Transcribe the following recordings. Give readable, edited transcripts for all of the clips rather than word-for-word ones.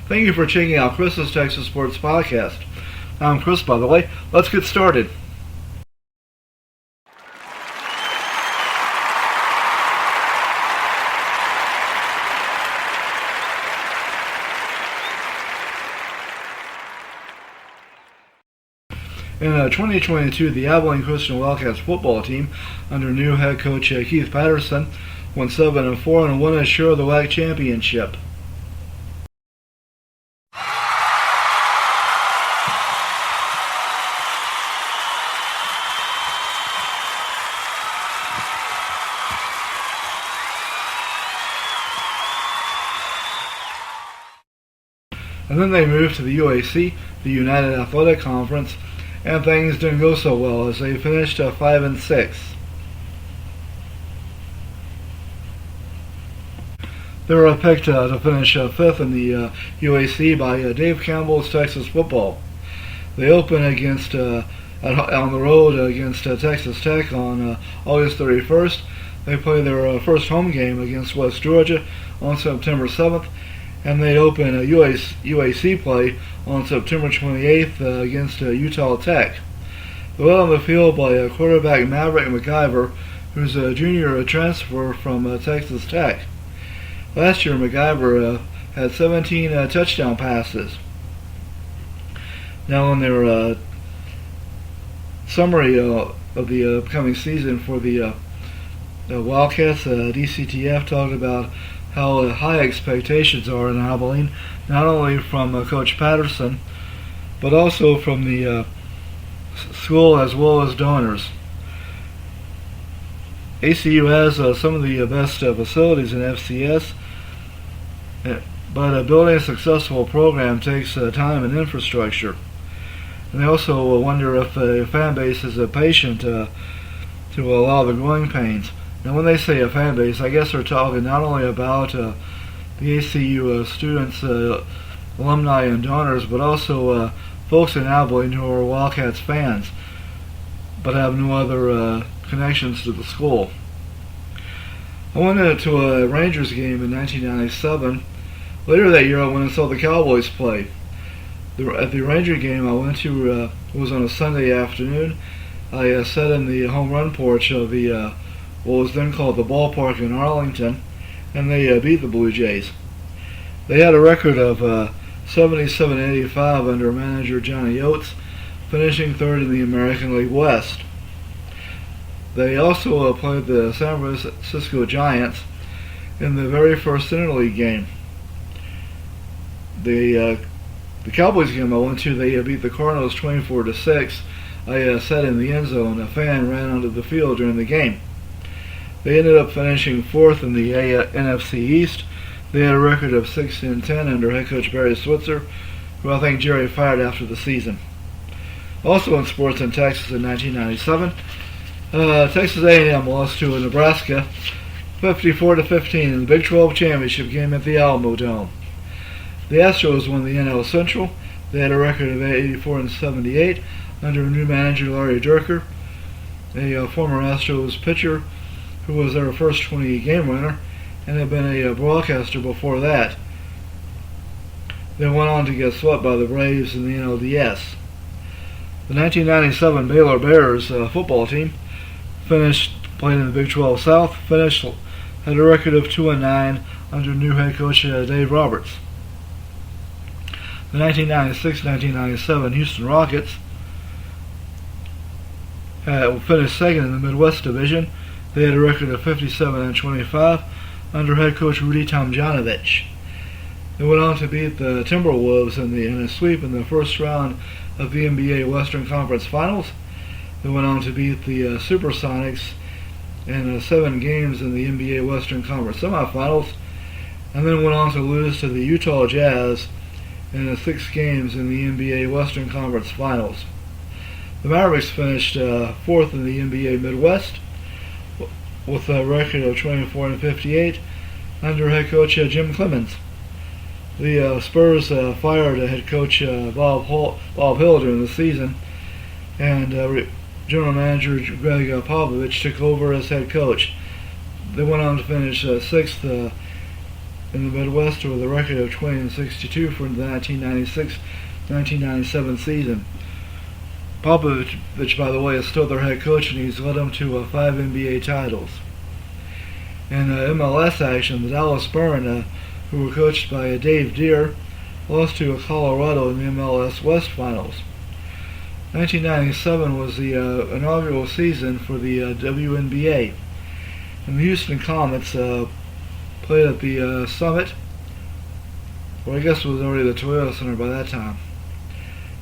Thank you for checking out Chris's Texas Sports Podcast. I'm Chris, by the way. Let's get started. In 2022, the Abilene Christian Wildcats football team, under new head coach Keith Patterson, went 7-4 and won a share of the WAC championship. And then they moved to the UAC, the United Athletic Conference, and things didn't go so well as they finished 5-6. They were picked to finish 5th in the UAC by Dave Campbell's Texas Football. They opened against on the road against Texas Tech on August 31st. They played their first home game against West Georgia on September 7th. And they open a UAC play on September 28th against Utah Tech. They led on the field by quarterback Maverick McIver, who's a junior transfer from Texas Tech. Last year, McIver had 17 touchdown passes. Now, in their summary of the upcoming season for the Wildcats, DCTF talked about how high expectations are in Abilene, not only from Coach Patterson, but also from the school as well as donors. ACU has some of the best facilities in FCS, but building a successful program takes time and infrastructure. And they also wonder if the fan base is patient to allow the growing pains. Now, when they say a fan base, I guess they're talking not only about the ACU students, alumni, and donors, but also folks in Abilene who are Wildcats fans, but have no other connections to the school. I went to a Rangers game in 1997. Later that year, I went and saw the Cowboys play. At the Ranger game I went to, it was on a Sunday afternoon. I sat in the home run porch of the what was then called the ballpark in Arlington, and they beat the Blue Jays. They had a record of 77-85 under manager Johnny Oates, finishing third in the American League West. They also played the San Francisco Giants in the very first interleague game. The Cowboys game I went to, they beat the Cardinals 24-6. I sat in the end zone. A fan ran onto the field during the game. They ended up finishing 4th in the NFC East. They had a record of 6-10 under head coach Barry Switzer, who I think Jerry fired after the season. Also in sports in Texas in 1997, Texas A&M lost to Nebraska 54-15 in the Big 12 championship game at the Alamo Dome. The Astros won the NL Central. They had a record of 84-78 under new manager Larry Durker, a former Astros pitcher who was their first 20-game winner and had been a broadcaster before that. They went on to get swept by the Braves in the NLDS. The 1997 Baylor Bears football team played in the Big 12 South, had a record of 2-9 under new head coach Dave Roberts. The 1996-1997 Houston Rockets finished second in the Midwest Division. They had a record of 57-25 under head coach Rudy Tomjanovich. They went on to beat the Timberwolves in a sweep in the first round of the NBA Western Conference Finals. They went on to beat the Supersonics in 7 games in the NBA Western Conference Semifinals, and then went on to lose to the Utah Jazz in 6 games in the NBA Western Conference Finals. The Mavericks finished 4th in the NBA Midwest with a record of 24-58 under head coach Jim Clemens. The Spurs fired head coach Bob Hill during the season, and general manager Greg Popovich took over as head coach. They went on to finish 6th in in the Midwest with a record of 20-62 for the 1996-1997 season. Popovich, by the way, is still their head coach, and he's led them to 5 NBA titles. In MLS action, the Dallas Burn, who were coached by Dave Deere, lost to Colorado in the MLS West Finals. 1997 was the inaugural season for the WNBA, and the Houston Comets played at the Summit, or I guess it was already the Toyota Center by that time.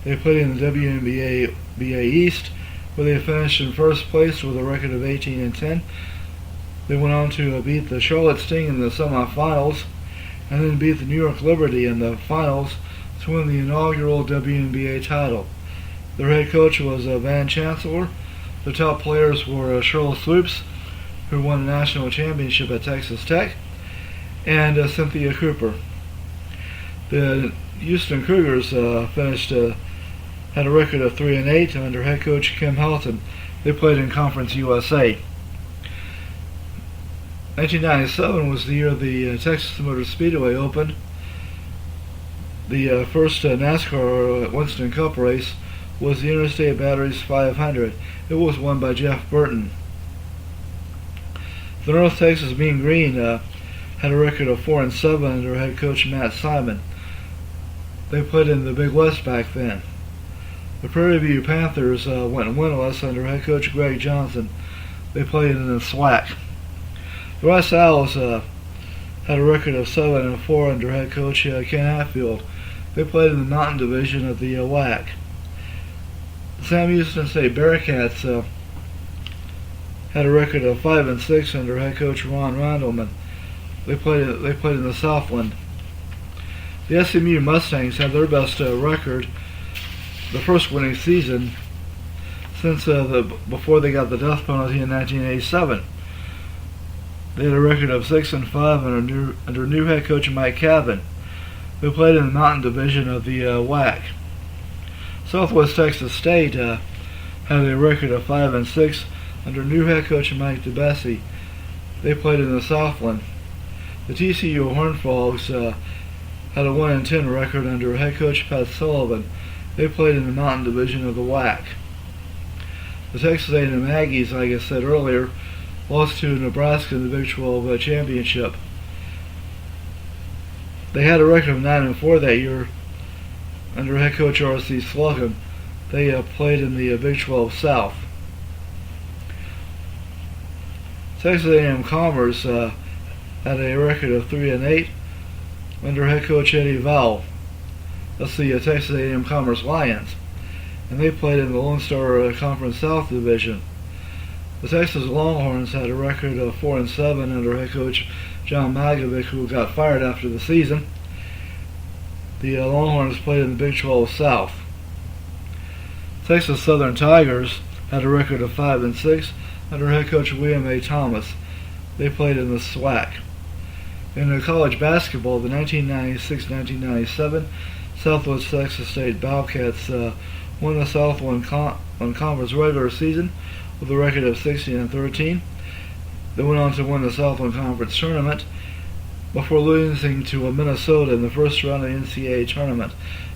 They played in the WNBA East, where they finished in first place with a record of 18-10. They went on to beat the Charlotte Sting in the semifinals, and then beat the New York Liberty in the finals to win the inaugural WNBA title. Their head coach was Van Chancellor. The top players were Cheryl Swoops, who won a national championship at Texas Tech, and Cynthia Cooper. The Houston Cougars had a record of 3-8 under head coach Kim Helton. They played in Conference USA. 1997 was the year the Texas Motor Speedway opened. The first NASCAR Winston Cup race was the Interstate Batteries 500. It was won by Jeff Burton. The North Texas Mean Green had a record of 4-7 under head coach Matt Simon. They played in the Big West back then. The Prairie View Panthers went winless under head coach Greg Johnson. They played in the SWAC. The Rice Owls had a record of 7-4 under head coach Ken Hatfield. They played in the Mountain Division of the WAC. The Sam Houston State Bearcats had a record of 5-6 under head coach Ron Randleman. They played in the Southland. The SMU Mustangs had their best record, the first winning season since before they got the death penalty in 1987. They had a record of 6-5 under new head coach Mike Cavan. They played in the Mountain Division of the WAC. Southwest Texas State had a record of 5-6 under new head coach Mike DeBessie. They played in the Southland. The TCU Horned Frogs had a 1-10 record under head coach Pat Sullivan. They played in the Mountain Division of the WAC. The Texas A&M Aggies, like I said earlier, lost to Nebraska in the Big 12 championship. They had a record of 9-4 that year under head coach R.C. Slocum. They played in the Big 12 South. Texas A&M Commerce had a record of 3-8 under head coach Eddie Vowell. That's the Texas A&M Commerce Lions, and they played in the Lone Star Conference South Division. The Texas Longhorns had a record of 4-7 under head coach John Magovic, who got fired after the season. The Longhorns played in the Big 12 South. Texas Southern Tigers had a record of 5-6 under head coach William A. Thomas. They played in the SWAC. In college basketball, the 1996-1997 Southwest Texas State Wildcats won the Southland Conference regular season with a record of 16-13. They went on to win the Southland Conference tournament before losing to Minnesota in the first round of the NCAA tournament.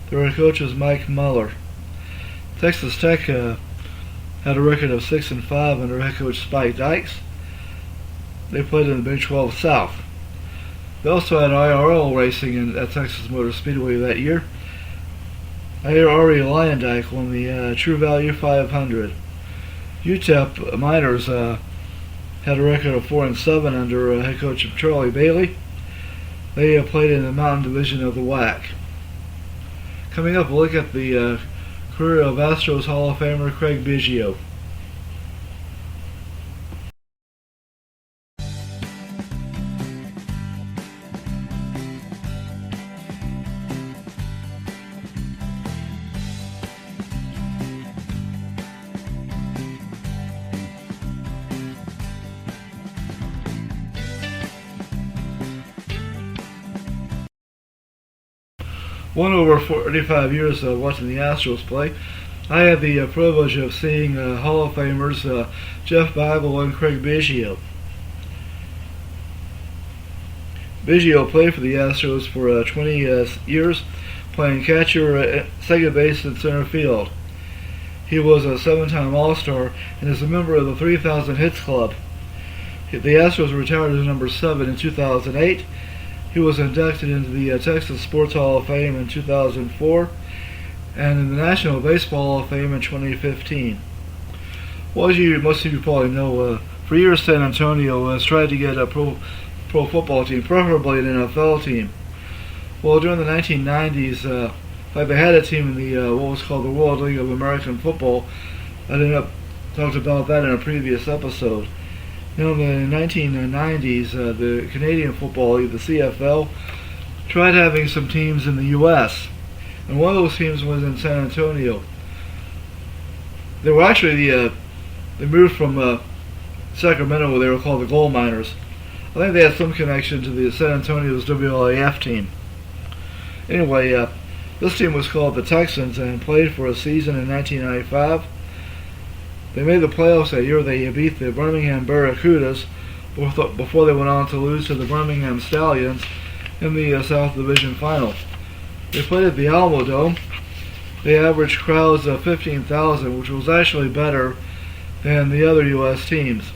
Their head coach was Mike Muller. Texas Tech had a record of 6-5 under head coach Spike Dykes. They played in the Big 12 South. They also had IRL racing at Texas Motor Speedway that year. Ari Lyondike won the True Value 500. UTEP Miners had a record of 4-7 under head coach Charlie Bailey. They played in the Mountain Division of the WAC. Coming up, we'll look at the career of Astros Hall of Famer Craig Biggio. One over 45 years watching the Astros play. I had the privilege of seeing Hall of Famers Jeff Bagwell and Craig Biggio. Biggio played for the Astros for 20 years, playing catcher, second base, and center field. He was a 7-time All-Star and is a member of the 3,000 Hits Club. The Astros retired as number 7 in 2008. He was inducted into the Texas Sports Hall of Fame in 2004 and in the National Baseball Hall of Fame in 2015. Well, as most of you probably know, for years San Antonio has tried to get a pro football team, preferably an NFL team. Well, during the 1990s, they had a team in the what was called the World League of American Football. I talked about that in a previous episode. In the 1990s, the Canadian Football League, the CFL, tried having some teams in the U.S., and one of those teams was in San Antonio. They were actually they moved from Sacramento, where they were called the Gold Miners. I think they had some connection to the San Antonio's WLAF team. Anyway, this team was called the Texans and played for a season in 1995. They made the playoffs that year. They beat the Birmingham Barracudas before they went on to lose to the Birmingham Stallions in the South Division Final. They played at the Alamo Dome. They averaged crowds of 15,000, which was actually better than the other U.S. teams.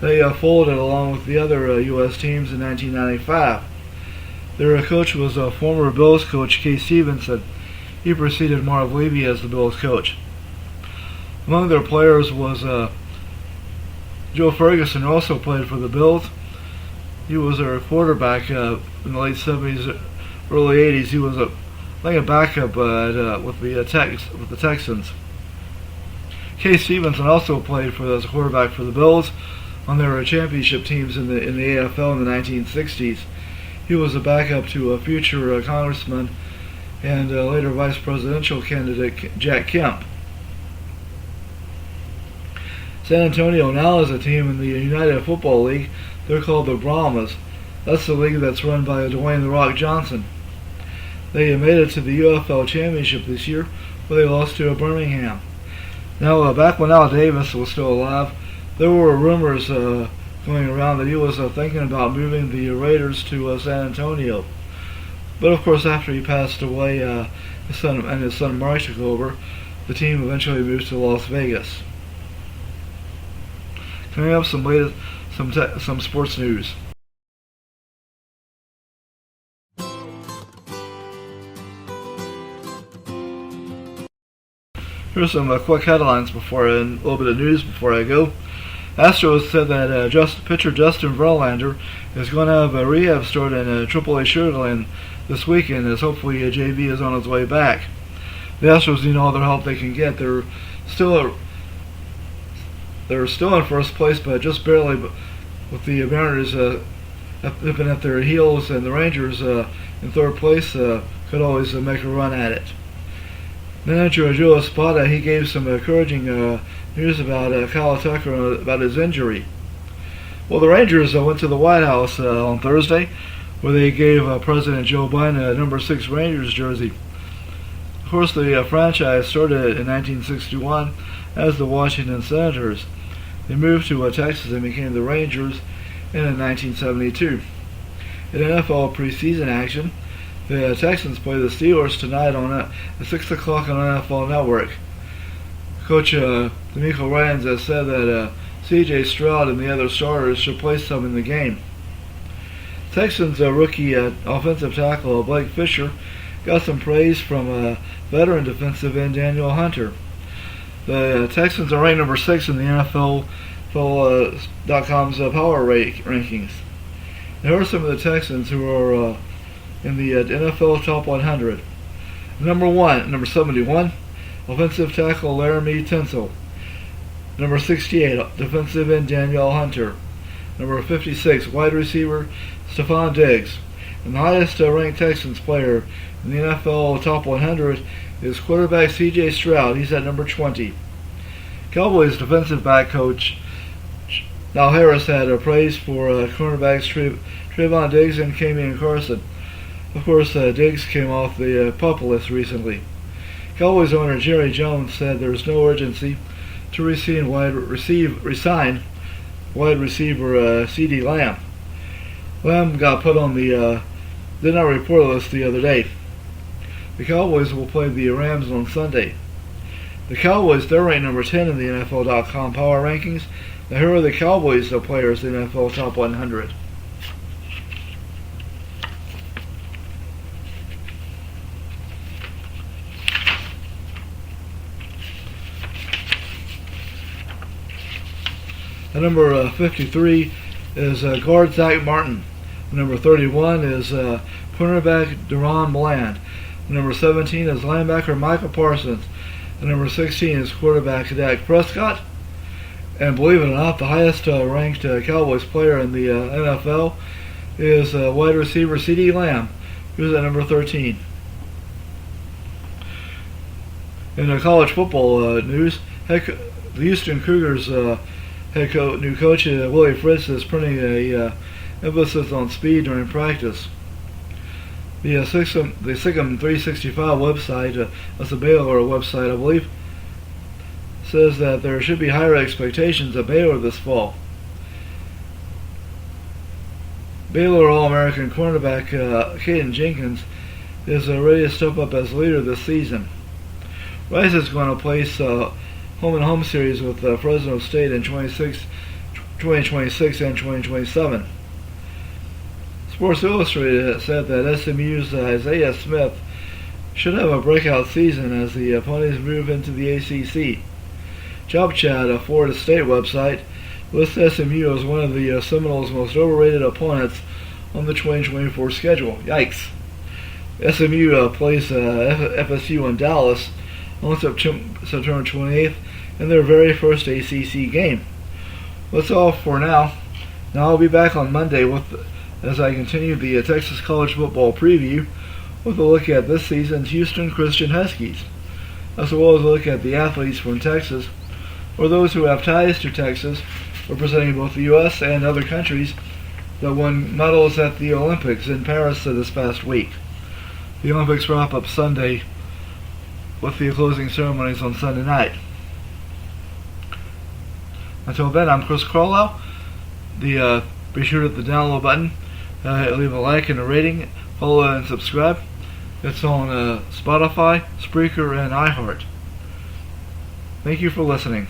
They folded along with the other U.S. teams in 1995. Their coach was former Bills coach Kay Stevenson. He preceded Marv Levy as the Bills coach. Among their players was Joe Ferguson, who also played for the Bills. He was their quarterback in the late 70s, early 80s. He was a backup with the Texans. Kay Stevenson also played as a quarterback for the Bills on their championship teams in the AFL in the 1960s. He was a backup to a future congressman and later vice presidential candidate Jack Kemp. San Antonio now is a team in the United Football League. They're called the Brahmas. That's the league that's run by Dwayne "The Rock" Johnson. They made it to the UFL Championship this year, where they lost to Birmingham. Now, back when Al Davis was still alive, there were rumors going around that he was thinking about moving the Raiders to San Antonio. But of course, after he passed away, his son Mark took over. The team eventually moved to Las Vegas. Coming up, some sports news. Here's some quick headlines and a little bit of news before I go. Astros said that pitcher Justin Verlander is going to have a rehab start in AAA Sugar Land this weekend, as hopefully JV is on his way back. The Astros need all their help they can get. They're still in first place, but just barely, with the Mariners nipping at their heels, and the Rangers in third place could always make a run at it. Manager Joe Espada, he gave some encouraging news about Kyle Tucker about his injury. Well, the Rangers went to the White House on Thursday, where they gave President Joe Biden a number 6 Rangers jersey. Of course, the franchise started in 1961 as the Washington Senators. They moved to Texas and became the Rangers in 1972. In NFL preseason action, the Texans play the Steelers tonight at 6 o'clock on NFL Network. Coach D'Amico Ryans has said that C.J. Stroud and the other starters should play some in the game. Texans rookie offensive tackle Blake Fisher got some praise from veteran defensive end Daniel Hunter. The Texans are ranked number 6 in the NFL.com's power rankings. There are some of the Texans who are in the NFL Top 100. Number 71, offensive tackle Laramie Tinsel. Number 68, defensive end Danielle Hunter. Number 56, wide receiver Stephon Diggs. And the highest ranked Texans player in the NFL Top 100 is quarterback C.J. Stroud. He's at number 20. Cowboys defensive back coach Now Harris had a praise for cornerbacks Trayvon Diggs and Kamian Carson. Of course, Diggs came off the PUP list recently. Cowboys owner Jerry Jones said there's no urgency to resign wide receiver CeeDee Lamb. Lamb got put on the did not report list the other day. The Cowboys will play the Rams on Sunday. The Cowboys, they're ranked number 10 in the NFL.com power rankings. Now here are the Cowboys players in the NFL Top 100. At number 53 is guard Zach Martin. Number 31 is cornerback Deron Bland. Number 17 is linebacker Michael Parsons. And number 16 is quarterback Dak Prescott. And believe it or not, the highest ranked Cowboys player in the NFL is wide receiver CeeDee Lamb, who's at number 13. In college football news, the Houston Cougars new coach Willie Fritz is putting a emphasis on speed during practice. The Sikkim 365 website, that's a Baylor website, I believe, says that there should be higher expectations of Baylor this fall. Baylor All-American cornerback Caden Jenkins is ready to step up as leader this season. Rice is going to place home-and-home series with Fresno State in 2026 and 2027. Sports Illustrated said that SMU's Isaiah Smith should have a breakout season as the Ponies move into the ACC. Job Chat, a Florida State website, lists SMU as one of the Seminoles' most overrated opponents on the 2024 schedule. Yikes. SMU plays FSU in Dallas on September 28th in their very first ACC game. That's all for now. Now I'll be back on Monday as I continue the Texas College Football preview with a look at this season's Houston Christian Huskies, as well as a look at the athletes from Texas, or those who have ties to Texas, representing both the U.S. and other countries that won medals at the Olympics in Paris this past week. The Olympics wrap up Sunday with the closing ceremonies on Sunday night. Until then, I'm Chris Carlisle. Be sure to hit the download button, leave a like and a rating, follow and subscribe. It's on Spotify, Spreaker, and iHeart. Thank you for listening.